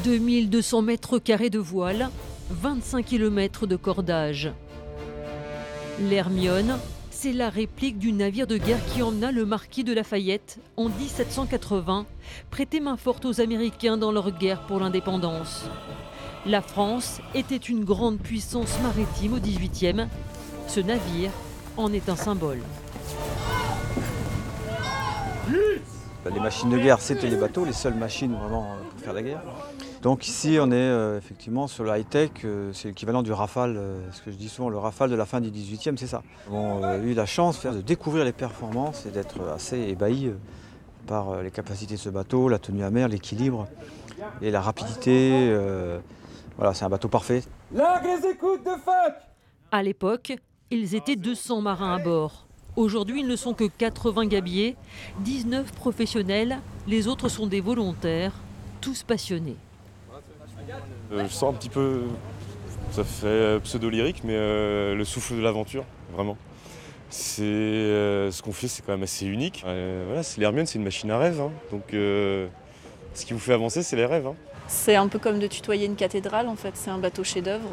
2200 mètres carrés de voile, 25 km de cordage. L'Hermione, c'est la réplique du navire de guerre qui emmena le marquis de Lafayette en 1780, prêter main forte aux Américains dans leur guerre pour l'indépendance. La France était une grande puissance maritime au XVIIIe. Ce navire en est un symbole. Les machines de guerre, c'était les bateaux, les seules machines vraiment pour faire la guerre. Donc ici, on est effectivement sur le high-tech, c'est l'équivalent du Rafale, ce que je dis souvent, le Rafale de la fin du 18e, c'est ça. On a eu la chance de découvrir les performances et d'être assez ébahis par les capacités de ce bateau, la tenue à mer, l'équilibre et la rapidité. Voilà, c'est un bateau parfait. Largue les écoutes de fuck! À l'époque, ils étaient 200 marins à bord. Aujourd'hui, ils ne sont que 80 gabiers, 19 professionnels, les autres sont des volontaires, tous passionnés. Je sens un petit peu, ça fait pseudo-lyrique, mais le souffle de l'aventure, vraiment. Ce qu'on fait, c'est quand même assez unique. Voilà, l'Hermione, c'est une machine à rêve, hein. Donc ce qui vous fait avancer, c'est les rêves, hein. C'est un peu comme de tutoyer une cathédrale, en fait. C'est un bateau chef-d'œuvre.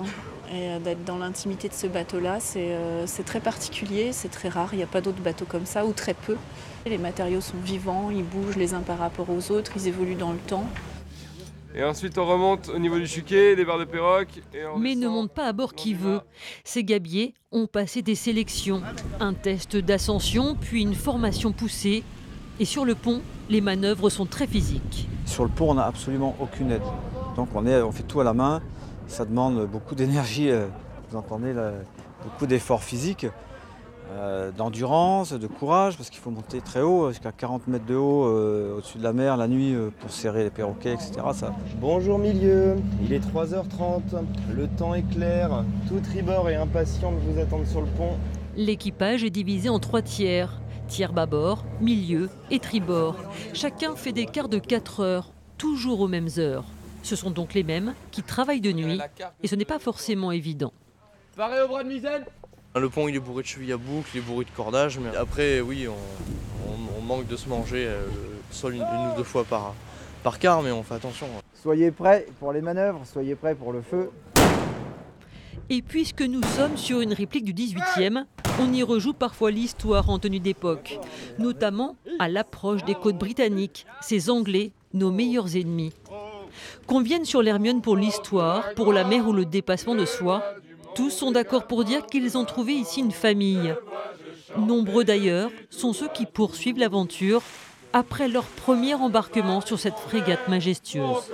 Et d'être dans l'intimité de ce bateau-là, c'est très particulier, c'est très rare. Il n'y a pas d'autres bateaux comme ça, ou très peu. Les matériaux sont vivants, ils bougent les uns par rapport aux autres, ils évoluent dans le temps. Et ensuite on remonte au niveau du chuquet, des barres de perroque. Mais ne monte pas à bord qui veut. Ces gabiers ont passé des sélections, un test d'ascension, puis une formation poussée. Et sur le pont, les manœuvres sont très physiques. Sur le pont, on n'a absolument aucune aide. Donc on fait tout à la main. Ça demande beaucoup d'énergie, vous entendez, là, beaucoup d'efforts physiques, d'endurance, de courage, parce qu'il faut monter très haut, jusqu'à 40 mètres de haut, au-dessus de la mer, la nuit, pour serrer les perroquets, etc. Bonjour milieu, il est 3h30, le temps est clair, tout tribord est impatient de vous attendre sur le pont. L'équipage est divisé en 3 tiers. Tiers bâbord, milieu et tribord. Chacun fait des quarts de 4 heures, toujours aux mêmes heures. Ce sont donc les mêmes qui travaillent de nuit et ce n'est pas forcément évident. Paré au bras de misaine. Le pont il est bourré de chevilles à boucle, il est bourré de cordages, mais après oui on manque de se manger le sol une ou deux fois par quart, mais on fait attention. Soyez prêts pour les manœuvres, soyez prêts pour le feu. Et puisque nous sommes sur une réplique du 18e, on y rejoue parfois l'histoire en tenue d'époque, notamment à l'approche des côtes britanniques, ces Anglais, nos meilleurs ennemis. Qu'on vienne sur l'Hermione pour l'histoire, pour la mer ou le dépassement de soi, tous sont d'accord pour dire qu'ils ont trouvé ici une famille. Nombreux d'ailleurs sont ceux qui poursuivent l'aventure après leur premier embarquement sur cette frégate majestueuse.